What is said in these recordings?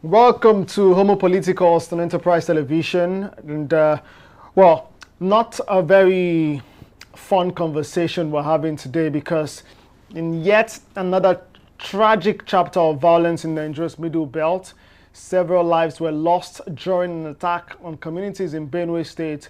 Welcome to Homo Politicals on Enterprise Television. And, not a very fun conversation we're having today because in yet another tragic chapter of violence in Nigeria's Middle Belt, several lives were lost during an attack on communities in Benue State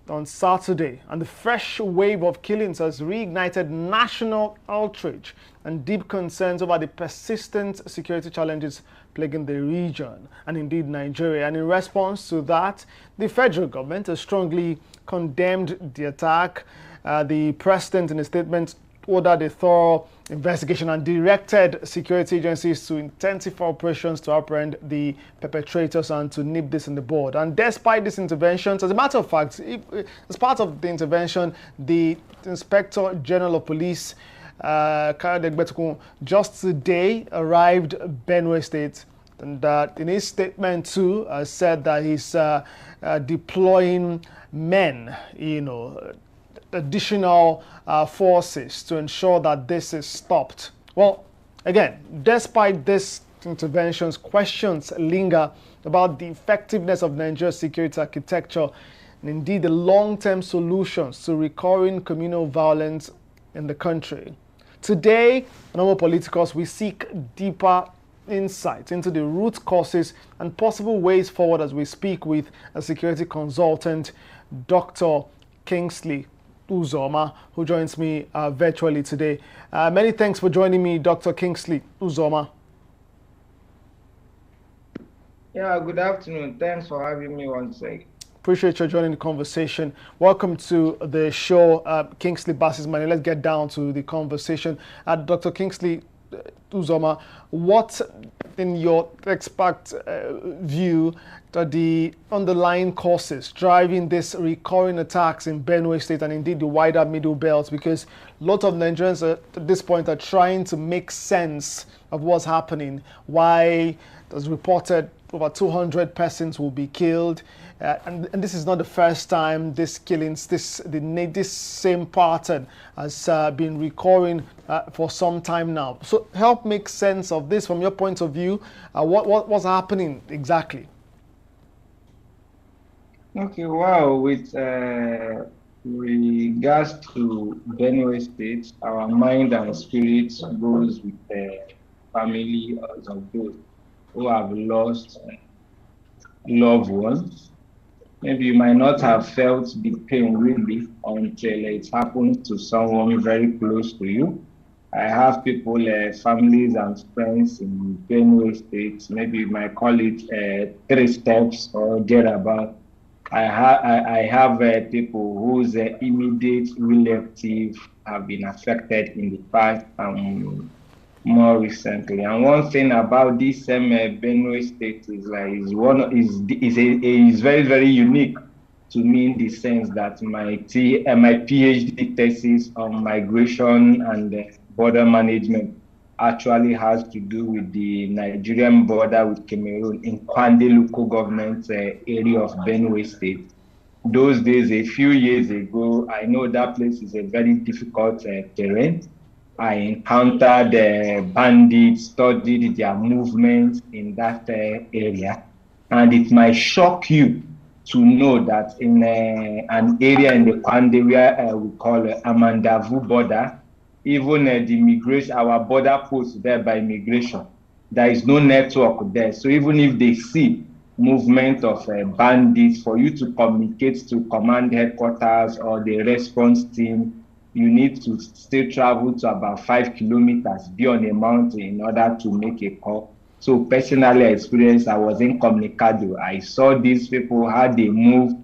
on Saturday, and the fresh wave of killings has reignited national outrage and deep concerns over the persistent security challenges plaguing the region and indeed Nigeria. And in response to that, the federal government has strongly condemned the attack. The president, in a statement, ordered a thorough investigation and directed security agencies to intensify operations to apprehend the perpetrators and to nip this in the bud. And despite these interventions, as a matter of fact, as part of the intervention, the Inspector General of Police, Kayode Egbetukun, just today arrived Benue State, and in his statement too said that he's deploying men, additional forces to ensure that this is stopped. Well, again, despite these interventions, questions linger about the effectiveness of Nigeria's security architecture and indeed the long-term solutions to recurring communal violence in the country. Today, on Homo Politicals, we seek deeper insight into the root causes and possible ways forward as we speak with a security consultant, Dr. Kingsley Uzoma, who joins me virtually today. Many thanks for joining me, Dr. Kingsley Uzoma. Yeah, good afternoon. Thanks for having me once again. Appreciate you joining the conversation. Welcome to the show, Kingsley Bassey's Money. Let's get down to the conversation. Dr. Kingsley Uzoma, what, in your expert view, are the underlying causes driving these recurring attacks in Benue State and indeed the wider Middle Belt? Because a lot of Nigerians at this point are trying to make sense of what's happening. Why, as reported, over 200 persons will be killed. And this is not the first time this killings, this same pattern has been recurring for some time now. So help make sense of this from your point of view. What's happening exactly? Okay, wow. With regards to Benue State, our mind and spirit goes with the family of those who have lost loved ones. Maybe you might not have felt the pain really until it happens to someone very close to you. I have people, families and friends in Benue State, maybe you might call it 3 steps or thereabout. I have people whose immediate relative have been affected in the past and more recently. And one thing about this Benue State is is very, very unique to me in the sense that my PhD thesis on migration and border management actually has to do with the Nigerian border with Cameroon in Kwande local government area of Benue State. Those days, a few years ago, I know that place is a very difficult terrain. I encountered bandits, studied their movements in that area. And it might shock you to know that in an area in the Kwande where we call Amandavu border, even the immigration, our border post there by immigration, there is no network there. So even if they see movement of bandits, for you to communicate to command headquarters or the response team, you need to still travel to about 5 kilometers, be on a mountain in order to make a call. So personally, I was in Comunicado. I saw these people, how they move,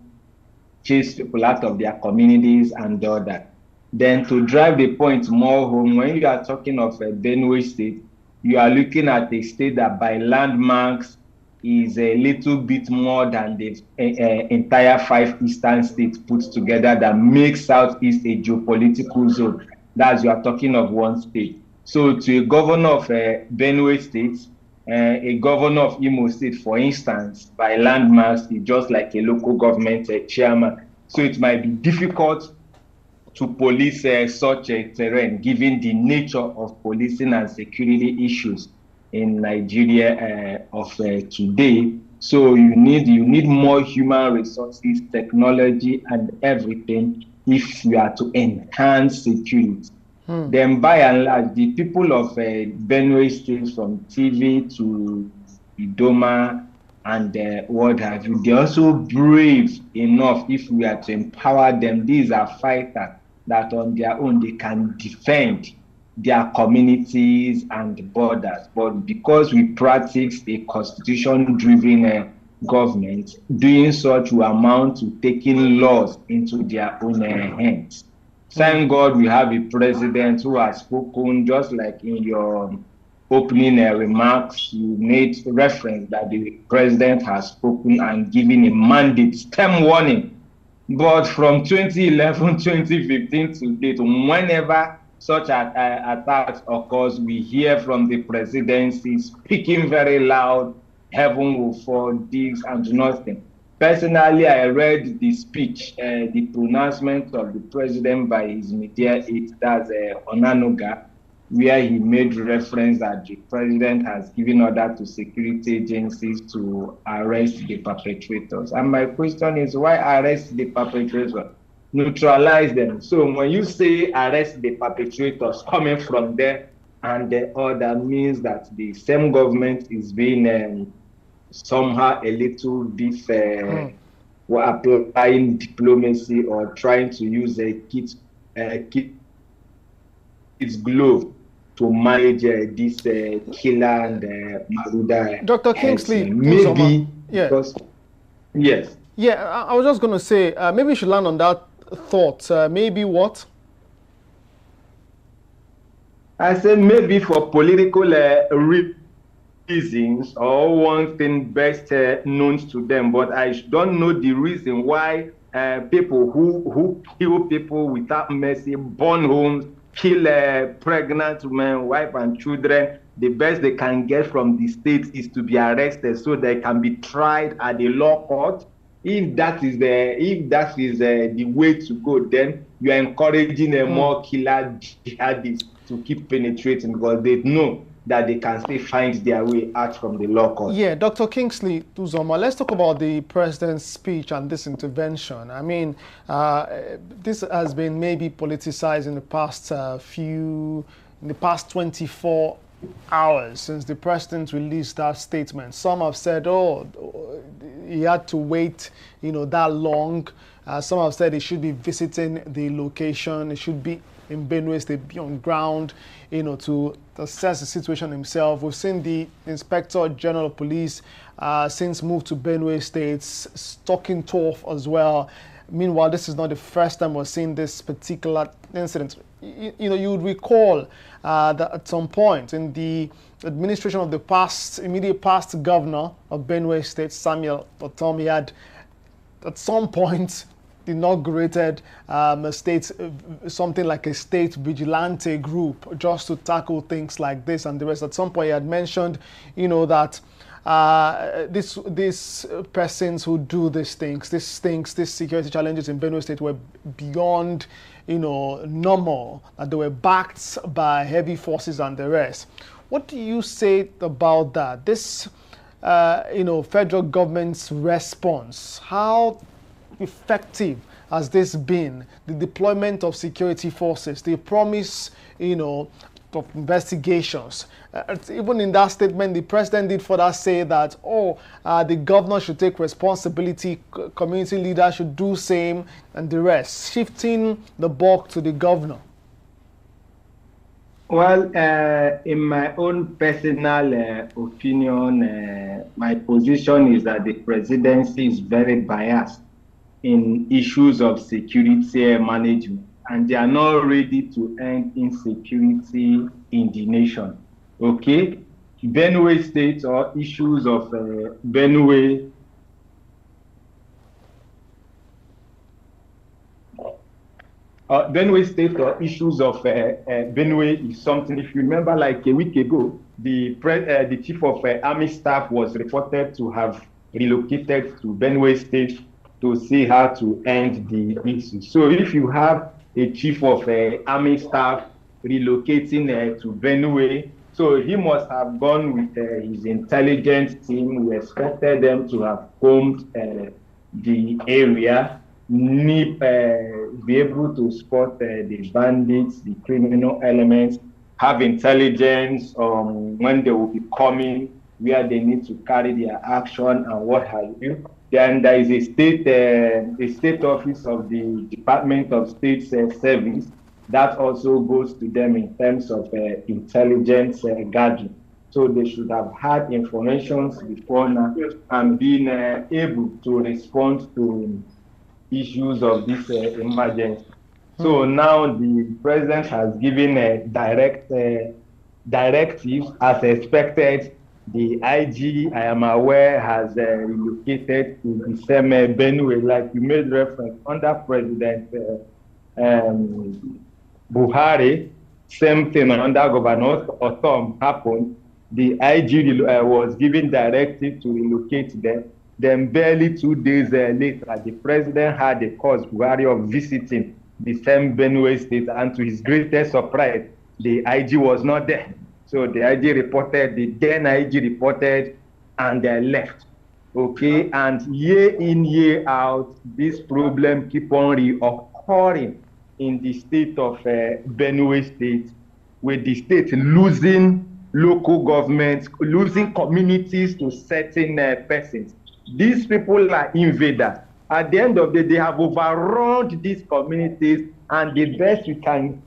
chase people out of their communities and all that. Then to drive the point more home, when you are talking of Benue State, you are looking at a state that by landmarks is a little bit more than the entire 5 eastern states put together that makes Southeast a geopolitical zone. That's, you are talking of one state. So to a governor of Benue State, a governor of Imo State, for instance, by landmarks, is just like a local government chairman. So it might be difficult to police such a terrain, given the nature of policing and security issues in Nigeria of today. So you need more human resources, technology, and everything if you are to enhance security. Then by and large, the people of Benue State, from TV to Idoma and what have you, they're also brave enough if we are to empower them. These are fighters that on their own they can defend their communities and borders. But because we practice a constitution-driven government, doing such will amount to taking laws into their own hands. Thank God we have a president who has spoken, just like in your opening remarks, you made reference that the president has spoken and given a mandate, stern warning. But from 2011, 2015 to date, whenever such attacks occurs, we hear from the presidency speaking very loud, heaven will fall, this and nothing. Personally, I read the speech, the pronouncement of the president by his media aide, that's Onanuga, where he made reference that the president has given order to security agencies to arrest the perpetrators. And my question is, why arrest the perpetrators? Neutralize them. So when you say arrest the perpetrators coming from there, and the order means that the same government is being somehow a little bit applying diplomacy or trying to use a kid's glove to manage this killer and Maruda. Dr. Kingsley, maybe because, yes. Yeah, I was just going to say, maybe we should land on that thought. Maybe what? I said maybe for political reasons, or one thing best known to them, but I don't know the reason why people who kill people without mercy, burn homes, kill pregnant women, wife and children, the best they can get from the state is to be arrested so they can be tried at the law court. If that is the way to go, then you are encouraging more killer jihadists to keep penetrating, because they know that they can still find their way out from the law court. Yeah, Dr. Kingsley Uzoma, let's talk about the president's speech and this intervention. I mean, this has been maybe politicized in the past 24 hours since the president released that statement. Some have said, oh, he had to wait, that long. Some have said he should be visiting the location. He should be in Benue State, be on ground, to assess the situation himself. We've seen the Inspector General of Police since moved to Benue State, talking tough as well. Meanwhile, this is not the first time we're seeing this particular incident. You would recall that at some point in the administration of the immediate past governor of Benue State, Samuel Ortom, he had at some point inaugurated something like a state vigilante group just to tackle things like this and the rest. At some point, he had mentioned, that these persons who do these security challenges in Benue State were beyond, normal, that they were backed by heavy forces and the rest. What do you say about that? This, federal government's response, how effective has this been? The deployment of security forces, the promise, of investigations. Even in that statement, the president did further say that, the governor should take responsibility, community leaders should do same, and the rest, shifting the buck to the governor. Well, in my own personal opinion, my position is that the presidency is very biased in issues of security management, and they are not ready to end insecurity in the nation. Okay? Benue State or issues of Benue State or issues of Benue is something. If you remember, like a week ago, the chief of army staff was reported to have relocated to Benue State to see how to end the issue. So if you have a chief of army staff relocating to Benue So he must have gone with his intelligence team. We expected them to have combed the area, be able to spot the bandits, the criminal elements, have intelligence when they will be coming, where they need to carry their action and what have you. Then there is a state office of the Department of State Service that also goes to them in terms of intelligence gathering. So they should have had information before now and been able to respond to issues of this emergency. So now the president has given a directive as expected. The IG, I am aware, has relocated to the same Benue, like you made reference, under President Buhari. Same thing under Governor Otom happened. The IG was given directive to relocate there. Then barely 2 days later, the president had a cause, Buhari, of visiting the same Benue state, and to his greatest surprise, the IG was not there. So the IG reported, the then IG reported, and they left. Okay, and year in, year out, this problem keep on reoccurring in the state of Benue State, with the state losing local governments, losing communities to certain persons. These people are invaders. At the end of the day, they have overrun these communities, and the best we can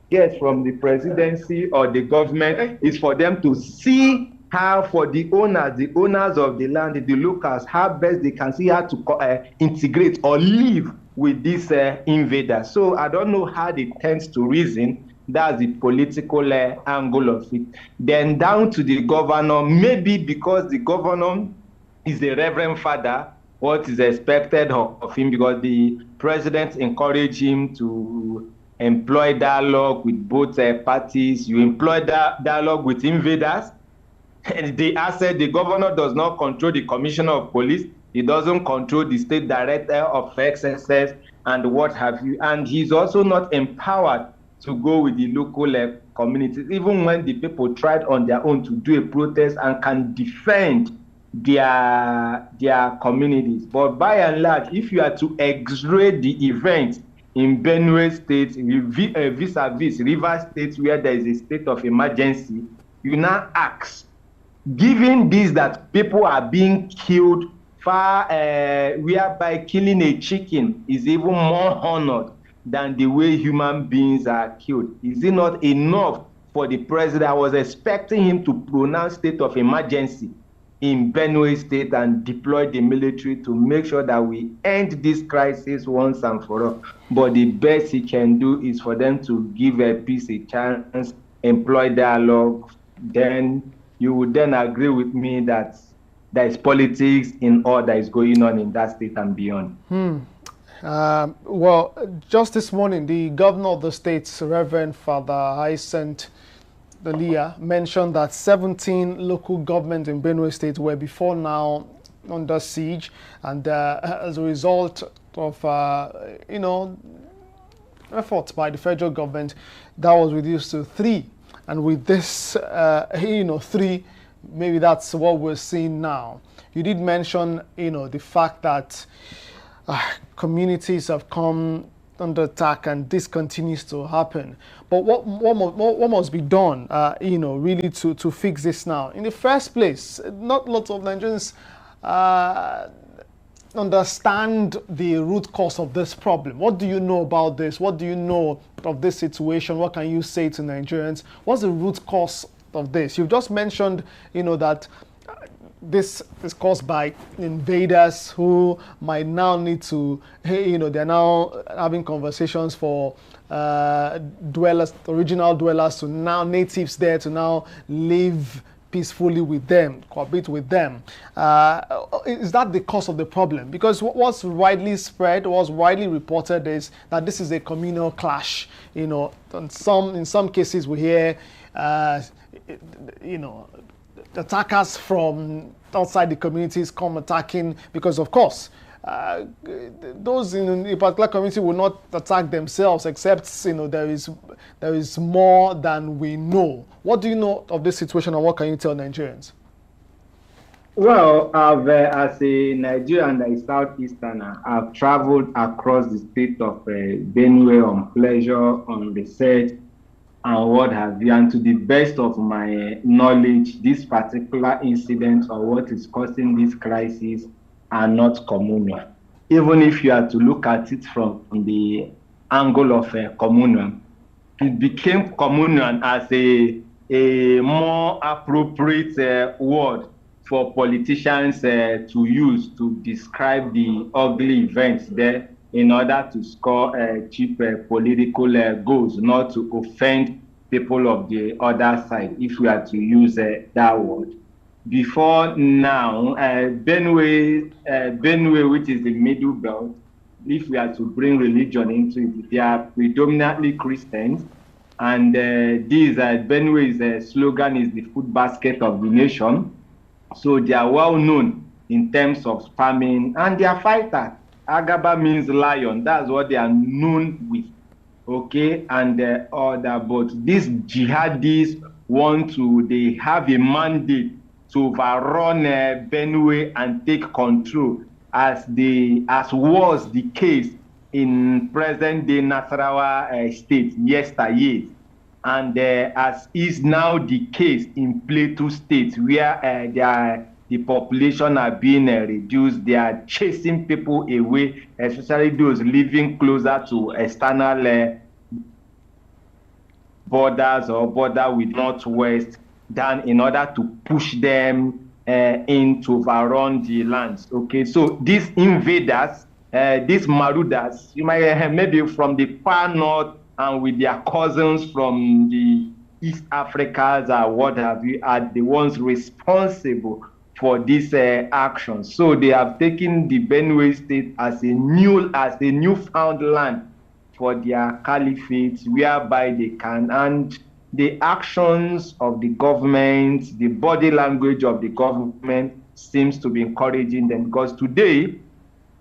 get from the presidency or the government is for them to see how, for the owners of the land, the locals, how best they can see how to integrate or live with these invaders. So I don't know how they tend to reason. That's the political angle of it. Then down to the governor, maybe because the governor is a reverend father, what is expected of him, because the president encouraged him to employ dialogue with both parties. You employ dialogue with invaders. And the asset, the governor does not control the commissioner of police. He doesn't control the state director of XSS and what have you. And he's also not empowered to go with the local communities, even when the people tried on their own to do a protest and can defend their communities. But by and large, if you are to X-ray the event in Benue State, vis-a-vis Rivers State, where there is a state of emergency, you now ask, given this that people are being killed whereby killing a chicken is even more honored than the way human beings are killed, is it not enough for the president? I was expecting him to pronounce state of emergency in Benue State and deploy the military to make sure that we end this crisis once and for all. But the best he can do is for them to give a peace a chance, employ dialogue. Then you would then agree with me that there is politics in all that is going on in that state and beyond. Well, just this morning, the governor of the state's Reverend Father Hyacinth Dalia mentioned that 17 local governments in Benue State were before now under siege, and as a result of efforts by the federal government, that was reduced to 3. And with this, 3, maybe that's what we're seeing now. You did mention, the fact that communities have come under attack, and this continues to happen. But what must be done, really to fix this now? In the first place, not lots of Nigerians understand the root cause of this problem. What do you know about this? What do you know of this situation? What can you say to Nigerians? What's the root cause of this? You've just mentioned, that this is caused by invaders who might now need to, they're now having conversations for original dwellers to now, natives there to now live peacefully with them, cohabit with them. Is that the cause of the problem? Because what's widely spread, what's widely reported is that this is a communal clash. In some cases we hear, attackers from outside the communities come attacking because, of course, those in a particular community will not attack themselves, except there is more than we know. What do you know of this situation, and what can you tell Nigerians? Well, as a Nigerian and a Southeasterner, I've traveled across the state of Benue on pleasure, on research, and what have you. And to the best of my knowledge, this particular incident or what is causing this crisis are not communal. Even if you are to look at it from the angle of communal, it became communal as a more appropriate word for politicians to use to describe the ugly events there in order to score cheap political goals, not to offend people of the other side, if we are to use that word. Before now, Benue, which is the middle belt, if we are to bring religion into it, they are predominantly Christians. And Benue's slogan is the food basket of the nation. So they are well known in terms of farming, and they are fighters. Agaba means lion. That's what they are known with. Okay, and other, but these jihadis they have a mandate to overrun Benue and take control, as was the case in present-day Nasarawa state yesterday. And as is now the case in Plateau State, where the population are being reduced, they are chasing people away, especially those living closer to external borders or border with Northwest, than in order to push them in to overrun the lands. Okay, so these invaders, these marauders, you might maybe from the far north, and with their cousins from the East Africas or what have you, are the ones responsible for this action. So they have taken the Benue State as a newfound land for their caliphate, whereby they can, and the actions of the government, the body language of the government seems to be encouraging them, because today,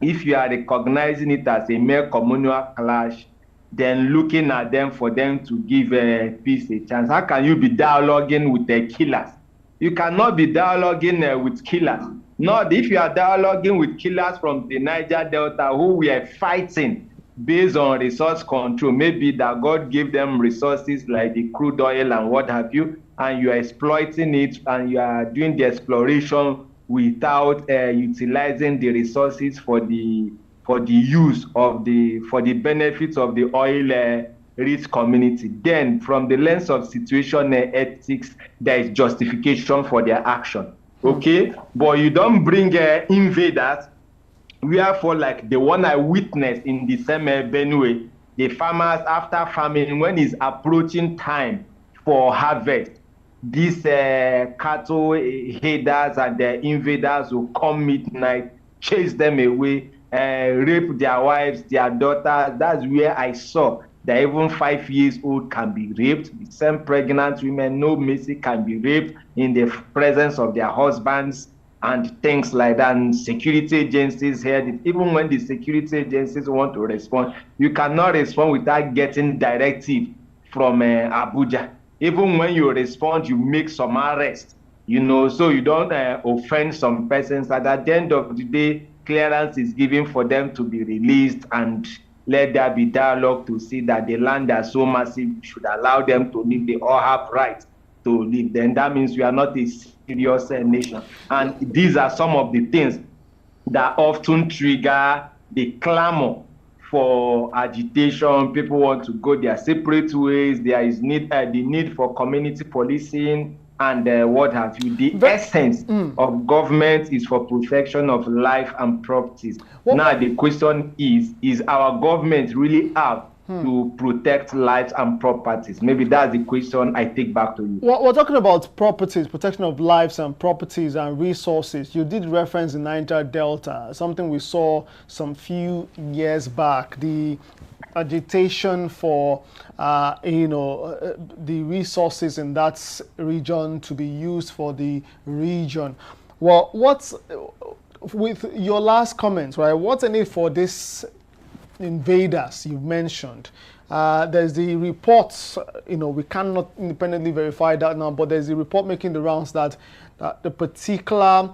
if you are recognizing it as a mere communal clash, then looking at them for them to give peace a chance. How can you be dialoguing with the killers? You cannot be dialoguing with killers. Not if you are dialoguing with killers from the Niger Delta who were fighting based on resource control. Maybe that God gave them resources like the crude oil and what have you, and you are exploiting it, and you are doing the exploration without utilizing the resources for the use of for the benefits of the oil rich community. Then from the lens of situation ethics, there is justification for their action. Okay, but you don't bring invaders. Wherefore, like the one I witnessed in the same Benue, the farmers, after farming, when it's approaching time for harvest, these cattle headers and the invaders will come midnight, chase them away, rape their wives, their daughters. That's where I saw that even 5 years old can be raped. The same pregnant women, no mercy, can be raped in the presence of their husbands and things like that. And security agencies heard it. Even when the security agencies want to respond, you cannot respond without getting directive from Abuja. Even when you respond, you make some arrest, so you don't offend some persons. And at the end of the day, clearance is given for them to be released, and let there be dialogue to see that the land is so massive, should allow them to live. They all have rights to live. Then that means we are not a serious nation. And these are some of the things that often trigger the clamor for agitation. People want to go their separate ways. There is the need for community policing and what have you. The essence of government is for protection of life and properties. Now the question is our government really out to protect lives and properties? Maybe that's the question I take back to you. Well, we're talking about properties, protection of lives and properties and resources. You did reference the Niger Delta, something we saw some few years back. The agitation for the resources in that region to be used for the region. Well, with your last comments, right? What's in it for this invaders you've mentioned? There's the reports, we cannot independently verify that now, but there's the report making the rounds that the particular,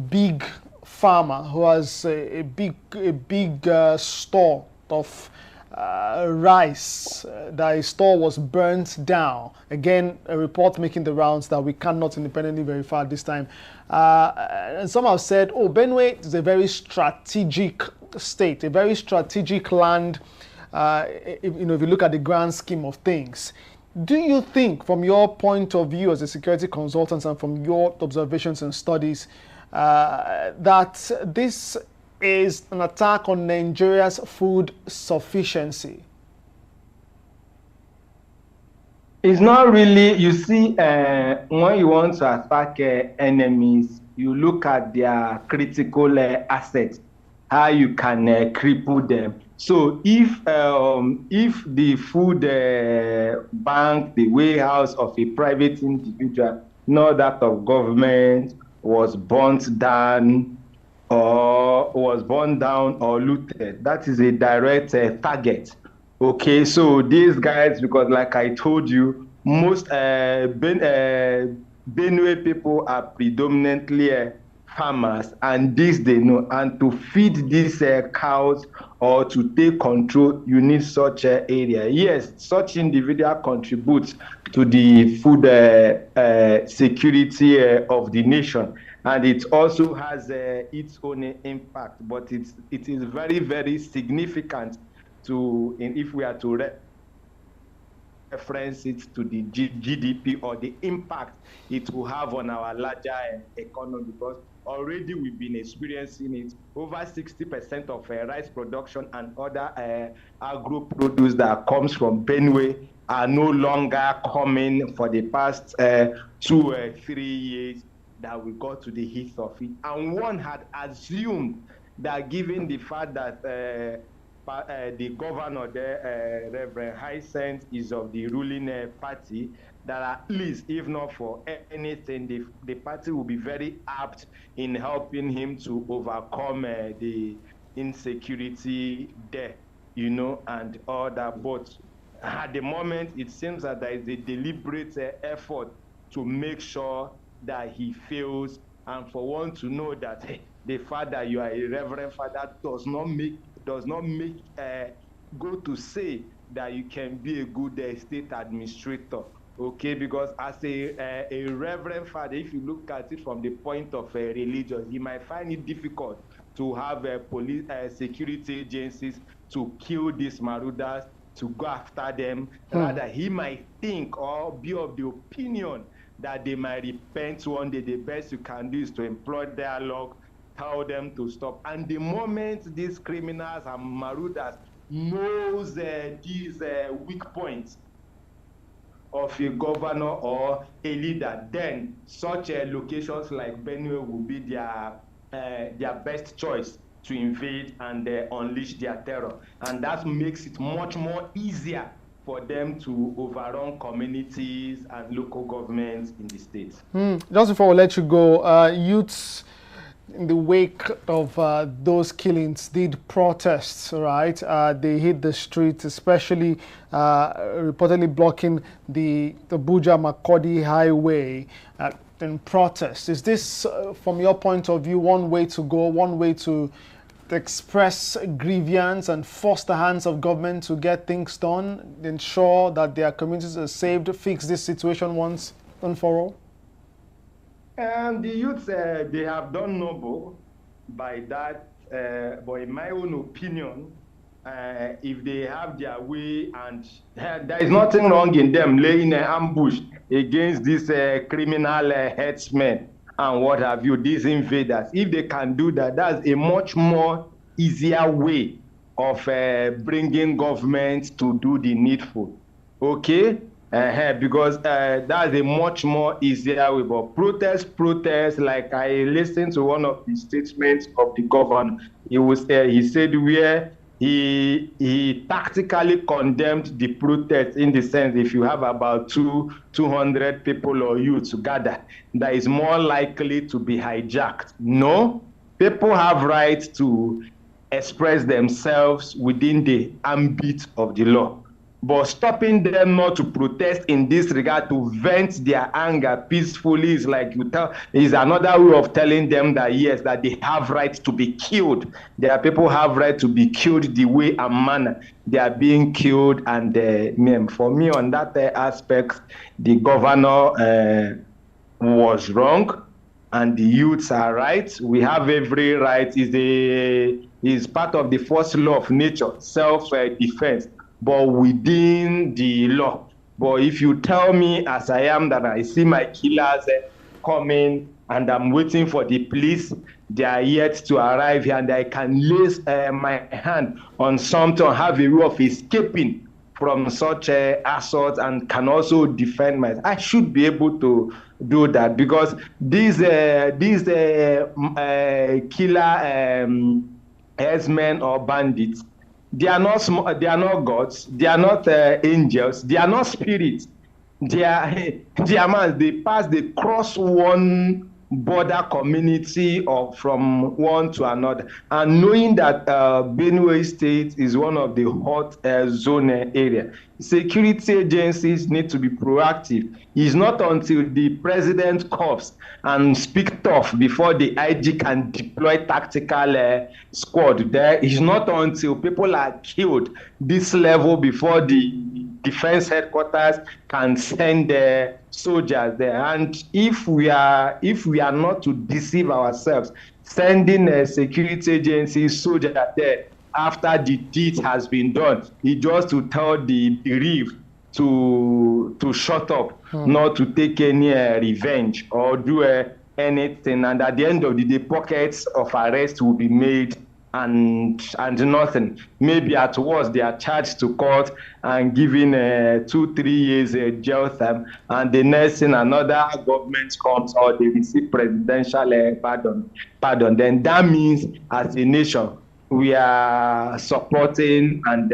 big farmer who has a big store of rice, that his store was burnt down. Again, a report making the rounds that we cannot independently verify at this time. And some have said, Benue is a very strategic state, a very strategic land, if you look at the grand scheme of things. Do you think, from your point of view as a security consultant and from your observations and studies, that this is an attack on Nigeria's food sufficiency? It's not really, you see, when you want to attack enemies, you look at their critical assets, how you can cripple them. So if the food bank, the warehouse of a private individual, not that of government, was burnt down or looted, that is a direct target. Okay, so these guys, because like I told you, most Benue people are predominantly farmers, and this they know. And to feed these cows or to take control, you need such an area. Yes, such individual contributes to the food security of the nation, and it also has its own impact. But it is very, very significant if we are to reference it to the GDP or the impact it will have on our larger economy, because already we've been experiencing it. Over 60% of rice production and other agro produce that comes from Benue are no longer coming for the past 2 or 3 years that we got to the heat of it. And one had assumed that, given the fact that the governor there, Reverend Hyacinth, is of the ruling party, that at least, if not for anything, the party will be very apt in helping him to overcome the insecurity there, and all that. But at the moment, it seems that there is a deliberate effort to make sure that he fails, and for one to know that the fact that you are a reverend father does not make go to say that you can be a good state administrator. Okay, because as a reverend father, if you look at it from the point of religion, he might find it difficult to have police security agencies to kill these marauders, to go after them. Rather, he might think or be of the opinion that they might repent one day. The best you can do is to employ dialogue, tell them to stop. And the moment these criminals and marauders knows these weak points of a governor or a leader, then such locations like Benue will be their best choice to invade and unleash their terror. And that makes it much more easier for them to overrun communities and local governments in the state. Just before we let you go, youths in the wake of those killings did protests, right? They hit the streets, especially reportedly blocking the Abuja-Makurdi highway in protest. Is this, from your point of view, one way to go, one way to express grievance and force the hands of government to get things done, ensure that their communities are saved, fix this situation once and for all? The youths, they have done noble by that, but in my own opinion, if they have their way, and there is nothing wrong in them laying an ambush against these criminal headsmen and what have you, these invaders. If they can do that, that's a much more easier way of bringing government to do the needful. Okay? Because that's a much more easier way. But protest, like I listened to one of the statements of the governor. He said where he tactically condemned the protest in the sense if you have about 200 people or youth together, that is more likely to be hijacked. No, people have rights to express themselves within the ambit of the law. But stopping them not to protest in this regard, to vent their anger peacefully, is like is another way of telling them that yes, that they have rights to be killed. Their people have right to be killed the way and manner they are being killed. And for me, on that aspect, the governor was wrong, and the youths are right. We have every right. Is part of the first law of nature, self-defense, but within the law. But if you tell me, as I am, that I see my killers coming and I'm waiting for the police, they are yet to arrive here, and I can lay my hand on something, have a way of escaping from such assault and can also defend myself, I should be able to do that, because these killer herdsmen or bandits, they are not gods, they are not angels, they are not spirits. They are man, they cross one border community or from one to another. And knowing that Benue State is one of the hot zone area, security agencies need to be proactive. It's not until the president coughs and speak tough before the IG can deploy tactical squad there. It's not until people are killed this level before the defense headquarters can send soldiers there. And if we are not to deceive ourselves, sending a security agency soldier there after the deed has been done, it's just to tell the bereaved to shut up, not to take any revenge or do anything. And at the end of the day, pockets of arrest will be made and nothing. Maybe at worst they are charged to court and given 2-3 years jail time, and the next thing another government comes or they receive presidential pardon. Then that means as a nation we are supporting and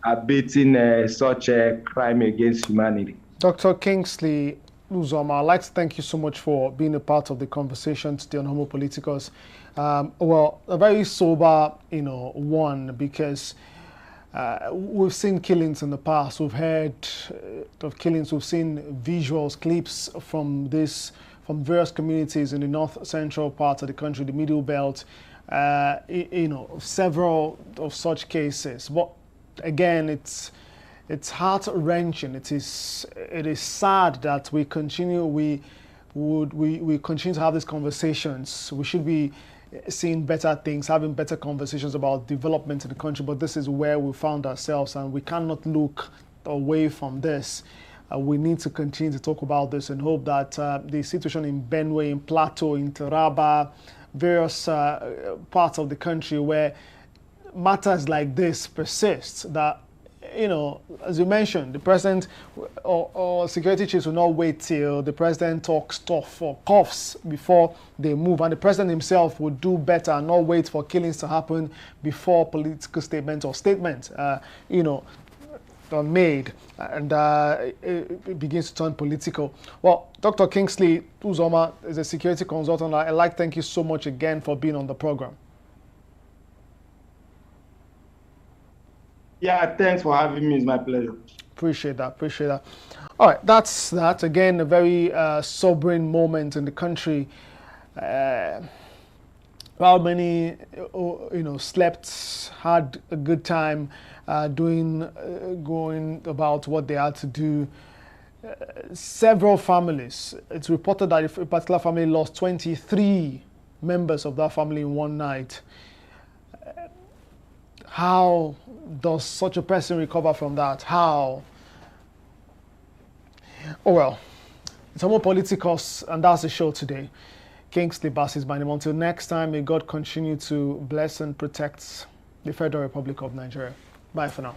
abating such a crime against humanity. Dr. Kingsley Uzoma, I'd like to thank you so much for being a part of the conversation today on Homo Politicus. Well, a very sober, one, because we've seen killings in the past. We've heard of killings. We've seen visuals, clips from various communities in the north central part of the country, the Middle Belt. Several of such cases. But again, it's heart-wrenching. It is sad that we continue to have these conversations. We should be seeing better things, having better conversations about development in the country, but this is where we found ourselves, and we cannot look away from this. We need to continue to talk about this and hope that the situation in Benue, in Plateau, in Taraba, various parts of the country where matters like this persist, that as you mentioned, the president or security chiefs will not wait till the president talks tough or coughs before they move. And the president himself would do better and not wait for killings to happen before political statements or statements, are made, and it begins to turn political. Well, Dr. Kingsley Uzoma is a security consultant. I'd like to thank you so much again for being on the program. Yeah, thanks for having me. It's my pleasure. Appreciate that. All right, that's that. Again, a very sobering moment in the country. How many, slept, had a good time going about what they had to do. Several families. It's reported that a particular family lost 23 members of that family in one night. How does such a person recover from that? How? Oh well, it's Homo Politicus, and that's the show today. Kingsley Bass is my name. Until next time, may God continue to bless and protect the Federal Republic of Nigeria. Bye for now.